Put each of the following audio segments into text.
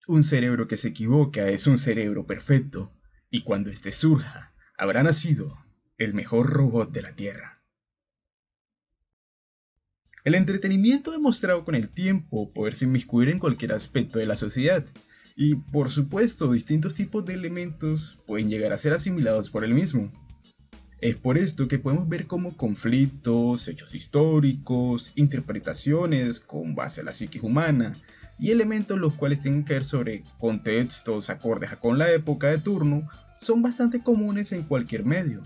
Un cerebro que se equivoca es un cerebro perfecto, y cuando éste surja, habrá nacido el mejor robot de la Tierra. El entretenimiento ha demostrado con el tiempo poderse inmiscuir en cualquier aspecto de la sociedad, y por supuesto distintos tipos de elementos pueden llegar a ser asimilados por el mismo. Es por esto que podemos ver cómo conflictos, hechos históricos, interpretaciones con base a la psique humana, y elementos los cuales tienen que ver sobre contextos acordes a con la época de turno, son bastante comunes en cualquier medio.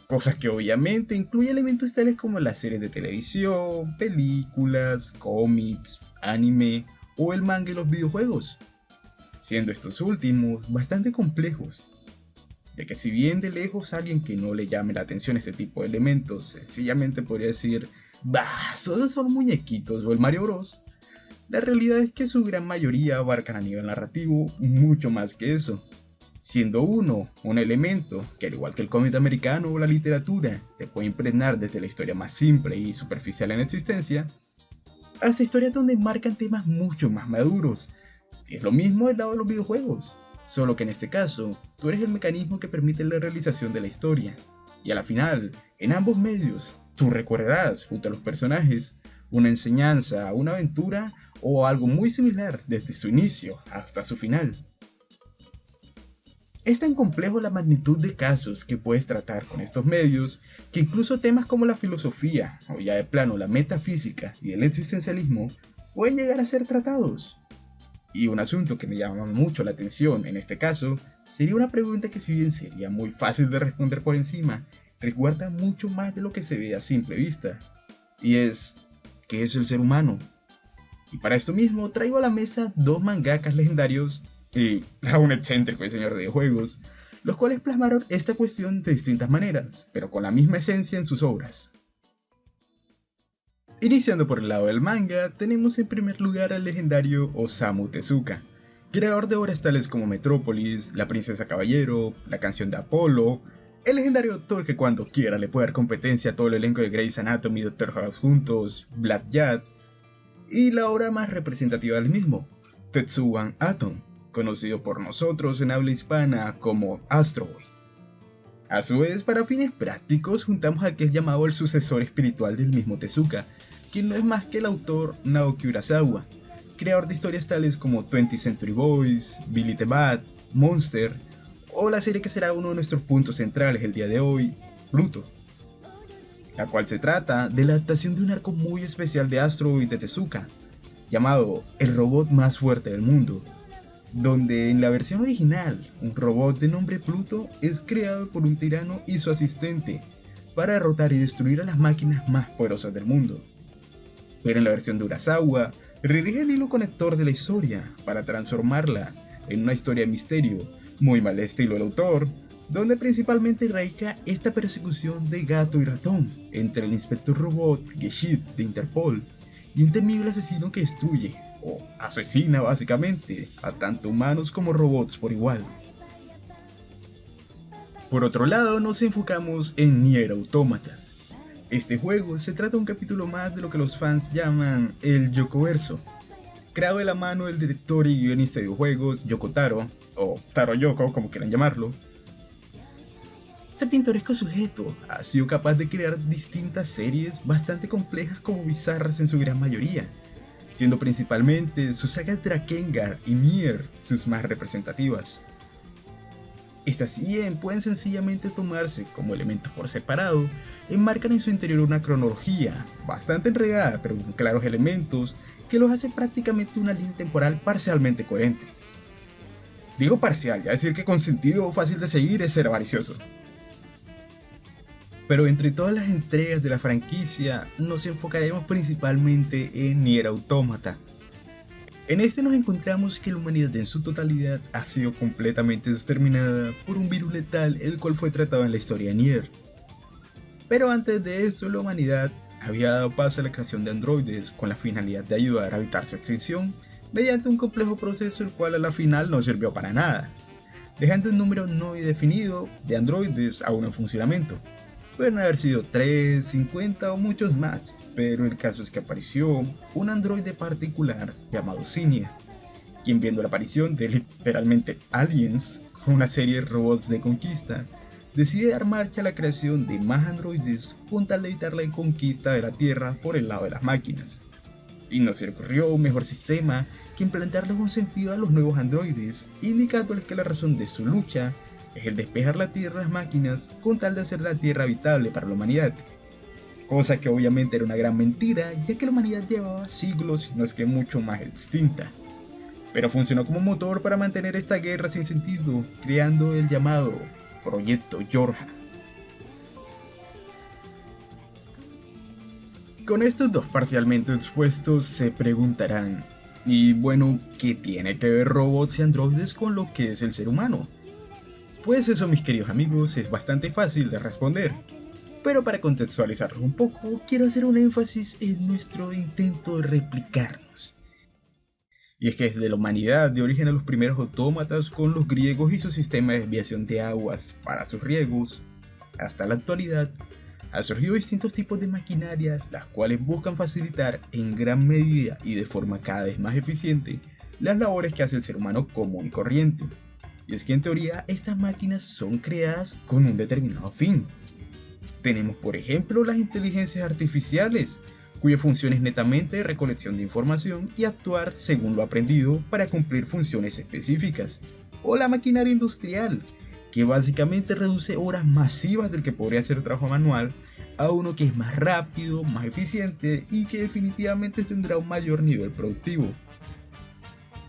Cosas que obviamente incluye elementos tales como las series de televisión, películas, cómics, anime o el manga y los videojuegos, siendo estos últimos bastante complejos, ya que si bien de lejos alguien que no le llame la atención este tipo de elementos sencillamente podría decir, bah, solo son muñequitos o el Mario Bros, la realidad es que su gran mayoría abarcan a nivel narrativo mucho más que eso, siendo uno un elemento que al igual que el cómic americano o la literatura te puede impregnar desde la historia más simple y superficial en existencia, hasta historias donde marcan temas mucho más maduros. Y es lo mismo del lado de los videojuegos, solo que en este caso, tú eres el mecanismo que permite la realización de la historia, y a la final, en ambos medios, tú recorrerás junto a los personajes una enseñanza, una aventura o algo muy similar desde su inicio hasta su final. Es tan complejo la magnitud de casos que puedes tratar con estos medios que incluso temas como la filosofía o ya de plano la metafísica y el existencialismo pueden llegar a ser tratados. Y un asunto que me llama mucho la atención en este caso sería una pregunta que si bien sería muy fácil de responder por encima, resguarda mucho más de lo que se ve a simple vista. Y es, ¿qué es el ser humano? Y para esto mismo traigo a la mesa dos mangakas legendarios y a un excéntrico diseñador de videojuegos, los cuales plasmaron esta cuestión de distintas maneras, pero con la misma esencia en sus obras. Iniciando por el lado del manga, tenemos en primer lugar al legendario Osamu Tezuka, creador de obras tales como Metrópolis, La Princesa Caballero, La Canción de Apolo, el legendario autor que cuando quiera le puede dar competencia a todo el elenco de Grey's Anatomy y Doctor House juntos, Black Jack, y la obra más representativa del mismo, Tetsuwan Atom, conocido por nosotros en habla hispana como Astro Boy. A su vez, para fines prácticos, juntamos a aquel llamado el sucesor espiritual del mismo Tezuka, quien no es más que el autor Naoki Urasawa, creador de historias tales como 20th Century Boys, Billy the Bat, Monster, o la serie que será uno de nuestros puntos centrales el día de hoy, Pluto, la cual se trata de la adaptación de un arco muy especial de Astro Boy de Tezuka, llamado El robot más fuerte del mundo, donde en la versión original, un robot de nombre Pluto es creado por un tirano y su asistente para derrotar y destruir a las máquinas más poderosas del mundo. Pero en la versión de Urasawa, redirige el hilo conector de la historia para transformarla en una historia de misterio, muy mal estilo del autor, donde principalmente radica esta persecución de gato y ratón entre el inspector robot Geshit de Interpol y un temible asesino que destruye o asesina básicamente a tanto humanos como robots por igual. Por otro lado, nos enfocamos en Nier Automata. Este juego se trata de un capítulo más de lo que los fans llaman el Yokoverso, creado de la mano del director y guionista de videojuegos Yoko Taro, o Taro Yoko como quieran llamarlo. Este pintoresco sujeto ha sido capaz de crear distintas series bastante complejas como bizarras en su gran mayoría, siendo principalmente sus sagas Drakengard y Nier sus más representativas. Estas si bien pueden sencillamente tomarse como elementos por separado, enmarcan en su interior una cronología bastante enredada pero con claros elementos que los hace prácticamente una línea temporal parcialmente coherente. Digo parcial, ya decir que con sentido fácil de seguir es ser avaricioso. Pero entre todas las entregas de la franquicia nos enfocaremos principalmente en Nier Automata. En este nos encontramos que la humanidad en su totalidad ha sido completamente exterminada por un virus letal el cual fue tratado en la historia de Nier. Pero antes de esto la humanidad había dado paso a la creación de androides con la finalidad de ayudar a evitar su extinción mediante un complejo proceso el cual a la final no sirvió para nada, dejando un número no definido de androides aún en funcionamiento. Pueden haber sido 3, 50 o muchos más, pero el caso es que apareció un androide particular llamado Cinia, quien, viendo la aparición de literalmente aliens con una serie de robots de conquista, decide dar marcha a la creación de más androides con tal de evitar la conquista de la Tierra por el lado de las máquinas. Y no se le ocurrió un mejor sistema que implantarles un sentido a los nuevos androides, indicándoles que la razón de su lucha es el despejar la Tierra de las máquinas con tal de hacer la Tierra habitable para la humanidad. Cosa que obviamente era una gran mentira, ya que la humanidad llevaba siglos, no es que mucho más extinta. Pero funcionó como motor para mantener esta guerra sin sentido, creando el llamado Proyecto Yorha. Con estos dos parcialmente expuestos se preguntarán, y bueno, ¿qué tiene que ver robots y androides con lo que es el ser humano? Pues eso, mis queridos amigos, es bastante fácil de responder. Pero para contextualizarlo un poco, quiero hacer un énfasis en nuestro intento de replicarnos. Y es que desde la humanidad dio origen a los primeros autómatas con los griegos y su sistema de desviación de aguas para sus riegos, hasta la actualidad, han surgido distintos tipos de maquinaria, las cuales buscan facilitar en gran medida y de forma cada vez más eficiente las labores que hace el ser humano común y corriente. Y es que en teoría estas máquinas son creadas con un determinado fin. Tenemos por ejemplo las inteligencias artificiales, cuya función es netamente recolección de información y actuar según lo aprendido para cumplir funciones específicas. O la maquinaria industrial, que básicamente reduce horas masivas del que podría ser trabajo manual a uno que es más rápido, más eficiente y que definitivamente tendrá un mayor nivel productivo.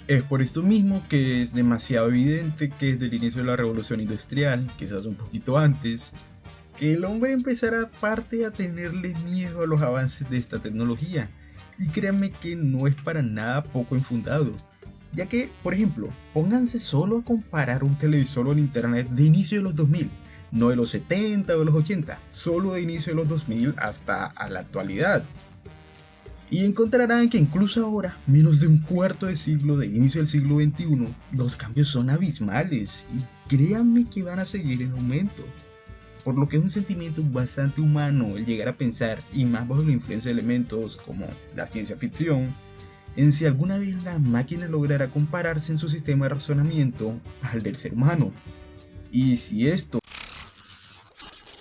Es por esto mismo que es demasiado evidente que desde el inicio de la revolución industrial, quizás un poquito antes, que el hombre empezará aparte a tenerle miedo a los avances de esta tecnología, y créanme que no es para nada poco infundado. Ya que, por ejemplo, pónganse solo a comparar un televisor o el internet de inicio de los 2000, no de los 70 o de los 80, solo de inicio de los 2000 hasta a la actualidad. Y encontrarán que incluso ahora, menos de un cuarto de siglo del inicio del siglo XXI, los cambios son abismales y créanme que van a seguir en aumento. Por lo que es un sentimiento bastante humano el llegar a pensar, y más bajo la influencia de elementos como la ciencia ficción, en si alguna vez la máquina logrará compararse en su sistema de razonamiento al del ser humano. Y si esto...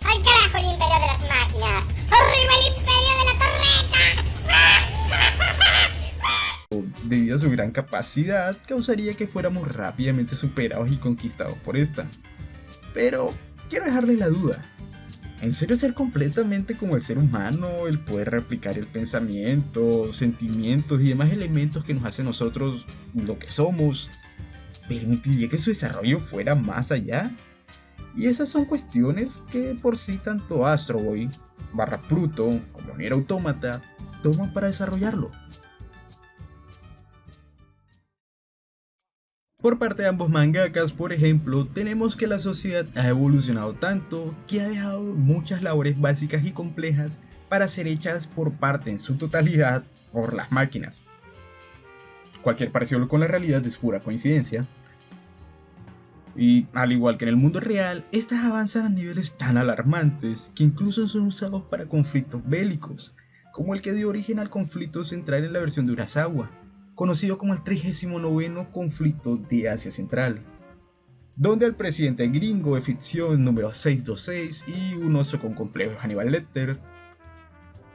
¡Ay carajo, el imperio de las máquinas! ¡Arriba el imperio de la torreta! debido a su gran capacidad, causaría que fuéramos rápidamente superados y conquistados por esta. Pero quiero dejarles la duda. ¿En serio ser completamente como el ser humano, el poder replicar el pensamiento, sentimientos y demás elementos que nos hacen nosotros lo que somos, permitiría que su desarrollo fuera más allá? Y esas son cuestiones que por sí tanto Astro Boy / Pluto como Nier Automata toman para desarrollarlo. Por parte de ambos mangakas, por ejemplo, tenemos que la sociedad ha evolucionado tanto que ha dejado muchas labores básicas y complejas para ser hechas por parte en su totalidad por las máquinas. Cualquier parecido con la realidad es pura coincidencia. Y al igual que en el mundo real, estas avanzan a niveles tan alarmantes que incluso son usados para conflictos bélicos, como el que dio origen al conflicto central en la versión de Urasawa, conocido como el 39º conflicto de Asia Central, donde el presidente gringo de ficción número 626 y un oso con complejos Hannibal Lecter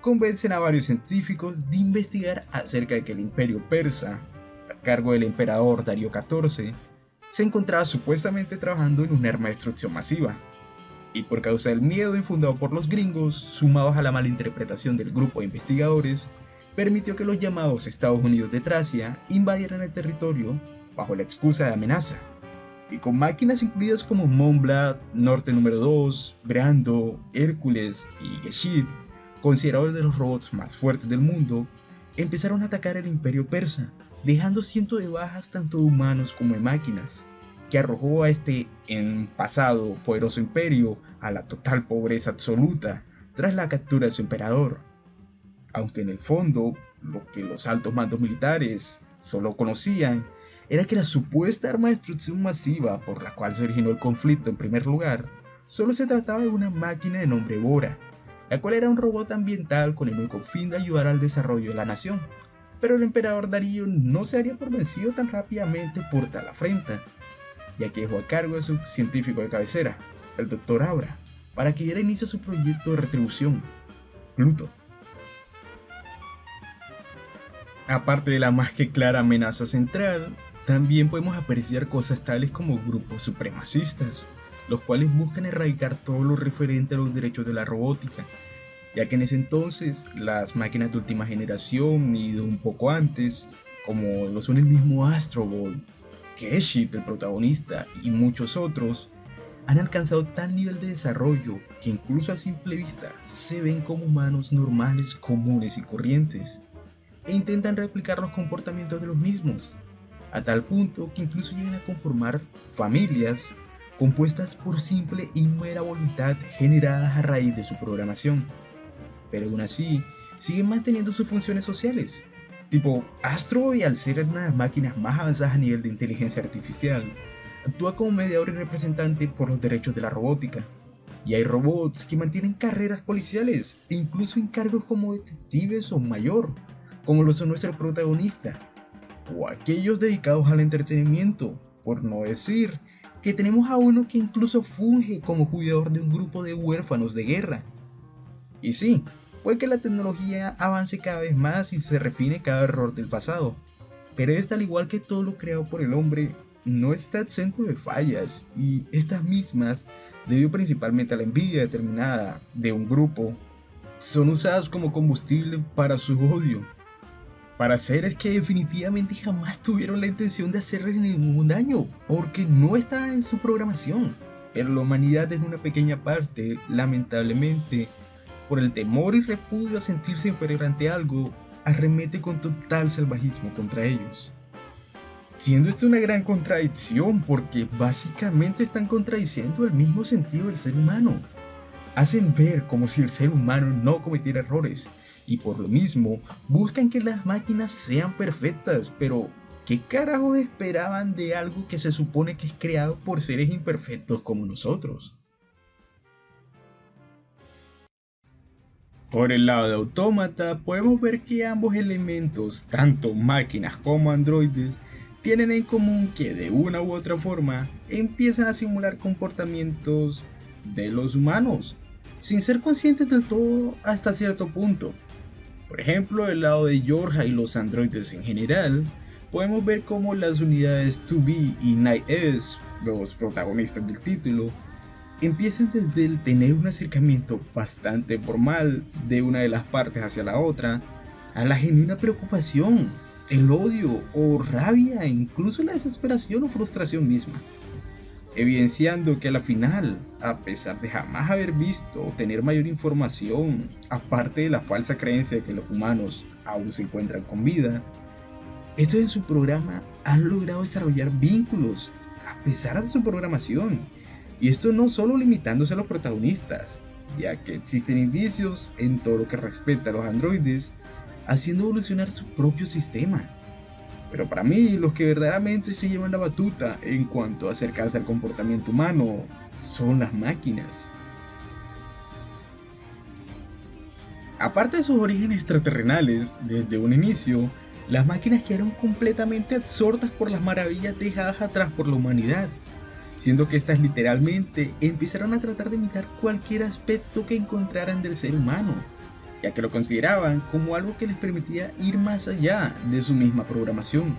convencen a varios científicos de investigar acerca de que el imperio persa, a cargo del emperador Darío XIV, se encontraba supuestamente trabajando en un arma de destrucción masiva, y por causa del miedo infundado por los gringos, sumados a la mala interpretación del grupo de investigadores, permitió que los llamados Estados Unidos de Tracia invadieran el territorio bajo la excusa de amenaza, y con máquinas incluidas como Monblad, Norte número 2, Brando, Hércules y Geshid, considerados de los robots más fuertes del mundo, empezaron a atacar el imperio persa, dejando cientos de bajas tanto de humanos como de máquinas, que arrojó a este en pasado poderoso imperio a la total pobreza absoluta tras la captura de su emperador. Aunque en el fondo, lo que los altos mandos militares solo conocían era que la supuesta arma de destrucción masiva por la cual se originó el conflicto en primer lugar, solo se trataba de una máquina de nombre Bora, la cual era un robot ambiental con el único fin de ayudar al desarrollo de la nación, pero el emperador Darío no se daría por vencido tan rápidamente por tal afrenta, ya que dejó a cargo de su científico de cabecera, el Dr. Abra, para que diera inicio a su proyecto de retribución, Pluto. Aparte de la más que clara amenaza central, también podemos apreciar cosas tales como grupos supremacistas, los cuales buscan erradicar todo lo referente a los derechos de la robótica, ya que en ese entonces las máquinas de última generación y de un poco antes, como lo son el mismo Astrobot, Keshit, el protagonista, y muchos otros, han alcanzado tal nivel de desarrollo que incluso a simple vista se ven como humanos normales, comunes y corrientes, e intentan replicar los comportamientos de los mismos, a tal punto que incluso llegan a conformar familias compuestas por simple y mera voluntad generadas a raíz de su programación, pero aún así siguen manteniendo sus funciones sociales. Tipo, Astro, y al ser una de las máquinas más avanzadas a nivel de inteligencia artificial, actúa como mediador y representante por los derechos de la robótica. Y hay robots que mantienen carreras policiales e incluso en cargos como detectives o mayor, como lo son nuestro protagonista, o aquellos dedicados al entretenimiento, por no decir que tenemos a uno que incluso funge como cuidador de un grupo de huérfanos de guerra. Y sí, puede que la tecnología avance cada vez más y se refine cada error del pasado, pero esta, al igual que todo lo creado por el hombre, no está exento de fallas, y estas mismas, debido principalmente a la envidia determinada de un grupo, son usadas como combustible para su odio, para seres que definitivamente jamás tuvieron la intención de hacerle ningún daño, porque no está en su programación. Pero la humanidad, en una pequeña parte, lamentablemente, por el temor y repudio a sentirse inferior ante algo, arremete con total salvajismo contra ellos. Siendo esto una gran contradicción, porque básicamente están contradiciendo el mismo sentido del ser humano. Hacen ver como si el ser humano no cometiera errores, y por lo mismo buscan que las máquinas sean perfectas, pero ¿qué carajos esperaban de algo que se supone que es creado por seres imperfectos como nosotros? Por el lado de Autómata, podemos ver que ambos elementos, tanto máquinas como androides, tienen en común que de una u otra forma empiezan a simular comportamientos de los humanos, sin ser conscientes del todo hasta cierto punto. Por ejemplo, del lado de Yorha y los androides en general, podemos ver cómo las unidades 2B y Night S, los protagonistas del título, empiezan desde el tener un acercamiento bastante formal de una de las partes hacia la otra, a la genuina preocupación, el odio o rabia e incluso la desesperación o frustración misma, evidenciando que a la final, a pesar de jamás haber visto o tener mayor información, aparte de la falsa creencia de que los humanos aún se encuentran con vida, estos en su programa han logrado desarrollar vínculos a pesar de su programación. Y esto no solo limitándose a los protagonistas, ya que existen indicios en todo lo que respecta a los androides, haciendo evolucionar su propio sistema. Pero para mí, los que verdaderamente se llevan la batuta en cuanto a acercarse al comportamiento humano son las máquinas. Aparte de sus orígenes extraterrenales, desde un inicio, las máquinas quedaron completamente absortas por las maravillas dejadas atrás por la humanidad, siendo que estas literalmente empezaron a tratar de imitar cualquier aspecto que encontraran del ser humano, ya que lo consideraban como algo que les permitiría ir más allá de su misma programación,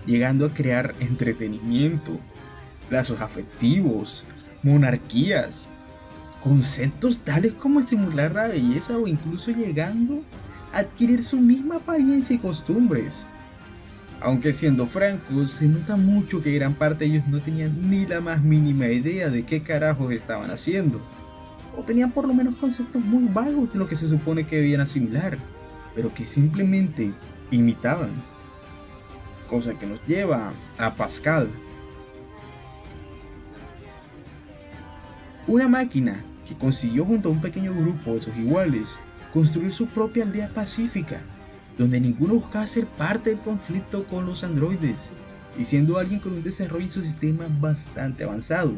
llegando a crear entretenimiento, lazos afectivos, monarquías, conceptos tales como el simular la belleza o incluso llegando a adquirir su misma apariencia y costumbres. Aunque siendo francos, se nota mucho que gran parte de ellos no tenían ni la más mínima idea de qué carajos estaban haciendo, o tenían por lo menos conceptos muy vagos de lo que se supone que debían asimilar, pero que simplemente imitaban. Cosa que nos lleva a Pascal, una máquina que consiguió junto a un pequeño grupo de sus iguales construir su propia aldea pacífica, donde ninguno buscaba ser parte del conflicto con los androides, y siendo alguien con un desarrollo de su sistema bastante avanzado.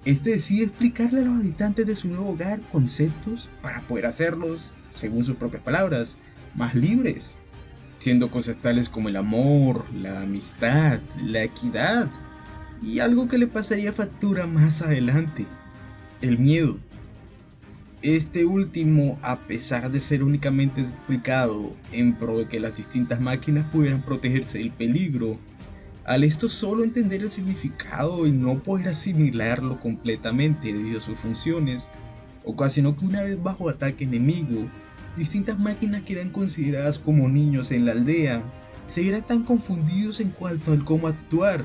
Este decide explicarle a los habitantes de su nuevo hogar conceptos para poder hacerlos, según sus propias palabras, más libres, siendo cosas tales como el amor, la amistad, la equidad y algo que le pasaría factura más adelante, el miedo. Este último, a pesar de ser únicamente explicado en pro de que las distintas máquinas pudieran protegerse del peligro, al esto solo entender el significado y no poder asimilarlo completamente debido a sus funciones, ocasionó que una vez bajo ataque enemigo, distintas máquinas que eran consideradas como niños en la aldea se vieran tan confundidos en cuanto al cómo actuar,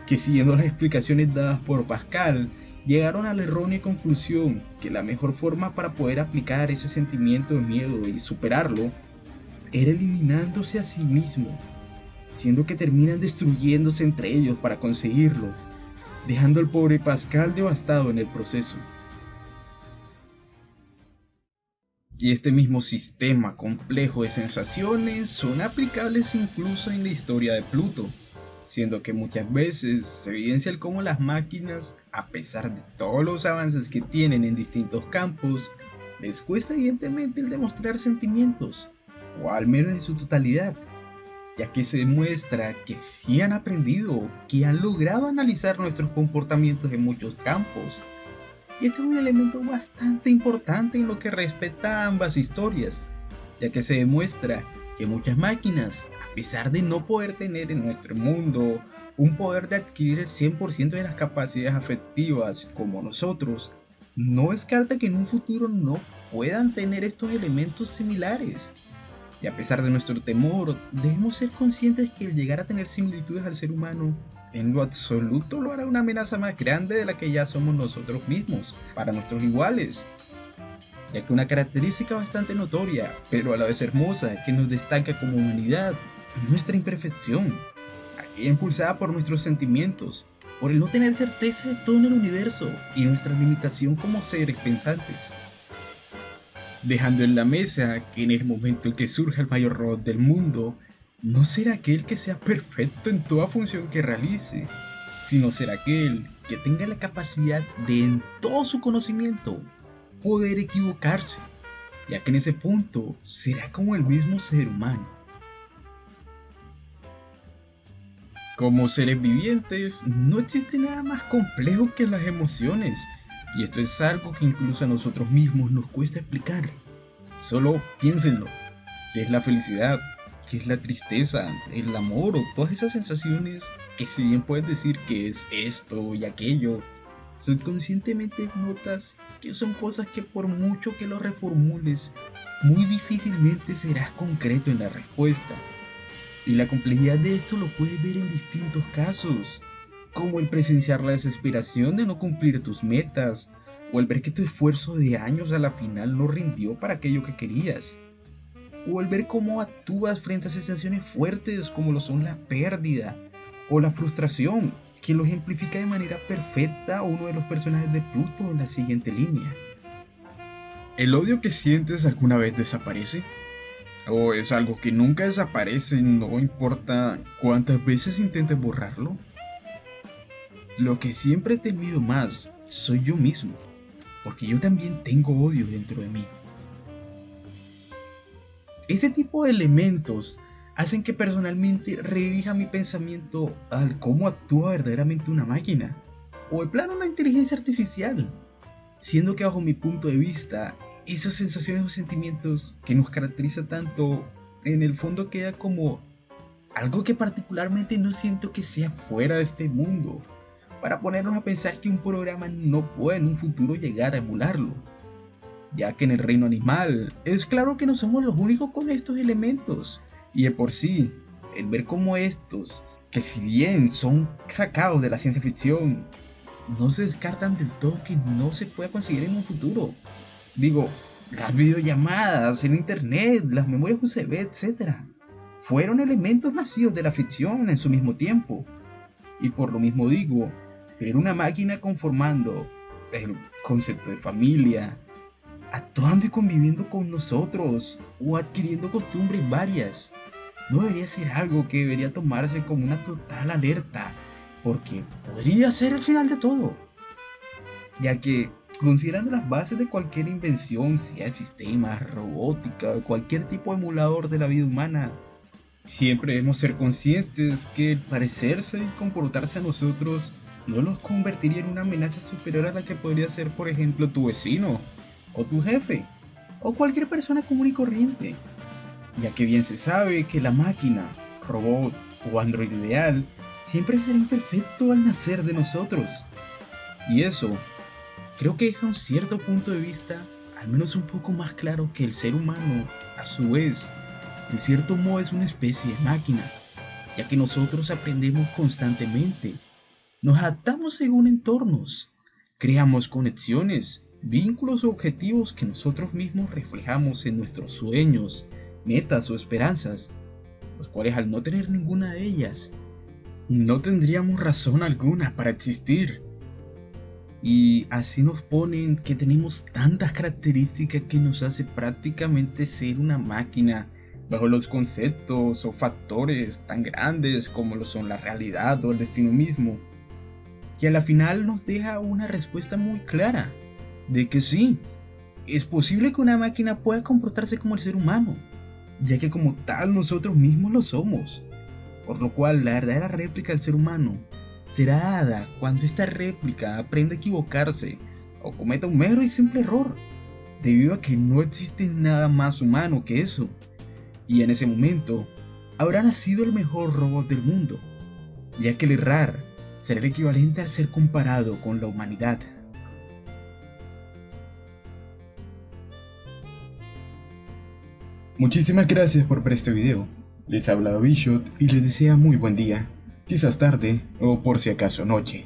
que siguiendo las explicaciones dadas por Pascal, llegaron a la errónea conclusión que la mejor forma para poder aplicar ese sentimiento de miedo y superarlo era eliminándose a sí mismo, siendo que terminan destruyéndose entre ellos para conseguirlo, dejando al pobre Pascal devastado en el proceso. Y este mismo sistema complejo de sensaciones son aplicables incluso en la historia de Pluto, siendo que muchas veces se evidencia el cómo las máquinas, a pesar de todos los avances que tienen en distintos campos, les cuesta evidentemente el demostrar sentimientos, o al menos en su totalidad, ya que se demuestra que sí han aprendido, que han logrado analizar nuestros comportamientos en muchos campos. Y este es un elemento bastante importante en lo que respecta a ambas historias, ya que se demuestra que muchas máquinas, a pesar de no poder tener en nuestro mundo un poder de adquirir el 100% de las capacidades afectivas como nosotros, no descarta que en un futuro no puedan tener estos elementos similares. Y a pesar de nuestro temor, debemos ser conscientes que el llegar a tener similitudes al ser humano en lo absoluto lo hará una amenaza más grande de la que ya somos nosotros mismos, para nuestros iguales, ya que una característica bastante notoria, pero a la vez hermosa, que nos destaca como humanidad, es nuestra imperfección, aquella impulsada por nuestros sentimientos, por el no tener certeza de todo en el universo y nuestra limitación como seres pensantes. Dejando en la mesa que en el momento en que surja el mayor robot del mundo, no será aquel que sea perfecto en toda función que realice, sino será aquel que tenga la capacidad de en todo su conocimiento poder equivocarse, ya que en ese punto será como el mismo ser humano. Como seres vivientes, no existe nada más complejo que las emociones, y esto es algo que incluso a nosotros mismos nos cuesta explicar. Solo piénsenlo, ¿qué es la felicidad? ¿Qué es la tristeza? ¿El amor? O todas esas sensaciones que si bien puedes decir que es esto y aquello, subconscientemente notas que son cosas que por mucho que lo reformules, muy difícilmente serás concreto en la respuesta. Y la complejidad de esto lo puedes ver en distintos casos, como el presenciar la desesperación de no cumplir tus metas, o el ver que tu esfuerzo de años a la final no rindió para aquello que querías, o el ver cómo actúas frente a sensaciones fuertes como lo son la pérdida o la frustración, que lo ejemplifica de manera perfecta uno de los personajes de Pluto en la siguiente línea. ¿El odio que sientes alguna vez desaparece? ¿O es algo que nunca desaparece, no importa cuántas veces intentes borrarlo? Lo que siempre he temido más soy yo mismo, porque yo también tengo odio dentro de mí. Este tipo de elementos hacen que personalmente redirija mi pensamiento al cómo actúa verdaderamente una máquina, o de plano una inteligencia artificial, siendo que bajo mi punto de vista, esas sensaciones o sentimientos que nos caracteriza tanto, en el fondo queda como algo que particularmente no siento que sea fuera de este mundo, para ponernos a pensar que un programa no puede en un futuro llegar a emularlo, ya que en el reino animal es claro que no somos los únicos con estos elementos, y de por sí, el ver cómo estos, que si bien son sacados de la ciencia ficción, no se descartan del todo que no se pueda conseguir en un futuro. Digo, las videollamadas, el internet, las memorias USB, etc. fueron elementos nacidos de la ficción en su mismo tiempo, y por lo mismo digo, ver una máquina conformando el concepto de familia, actuando y conviviendo con nosotros, o adquiriendo costumbres varias, no debería ser algo que debería tomarse como una total alerta, porque podría ser el final de todo, ya que, considerando las bases de cualquier invención, sea de sistemas, robótica o cualquier tipo de emulador de la vida humana, Siempre debemos ser conscientes que el parecerse y comportarse a nosotros no los convertiría en una amenaza superior a la que podría ser, por ejemplo, tu vecino, o tu jefe, o cualquier persona común y corriente, ya que bien se sabe que la máquina, robot o androide ideal siempre será imperfecto al nacer de nosotros. Y eso creo que deja un cierto punto de vista, al menos un poco más claro, que el ser humano, a su vez, en cierto modo es una especie de máquina, ya que nosotros aprendemos constantemente, nos adaptamos según entornos, creamos conexiones, vínculos o objetivos que nosotros mismos reflejamos en nuestros sueños, metas o esperanzas, los cuales al no tener ninguna de ellas, no tendríamos razón alguna para existir. Y así nos ponen que tenemos tantas características que nos hace prácticamente ser una máquina bajo los conceptos o factores tan grandes como lo son la realidad o el destino mismo, que a la final nos deja una respuesta muy clara de que sí, es posible que una máquina pueda comportarse como el ser humano, ya que como tal nosotros mismos lo somos, por lo cual la verdadera réplica del ser humano será dada cuando esta réplica aprenda a equivocarse o cometa un mero y simple error, debido a que no existe nada más humano que eso, y en ese momento habrá nacido el mejor robot del mundo, ya que el errar será el equivalente al ser comparado con la humanidad. Muchísimas gracias por ver este video. Les ha hablado Bishop y les desea muy buen día, quizás tarde o por si acaso noche.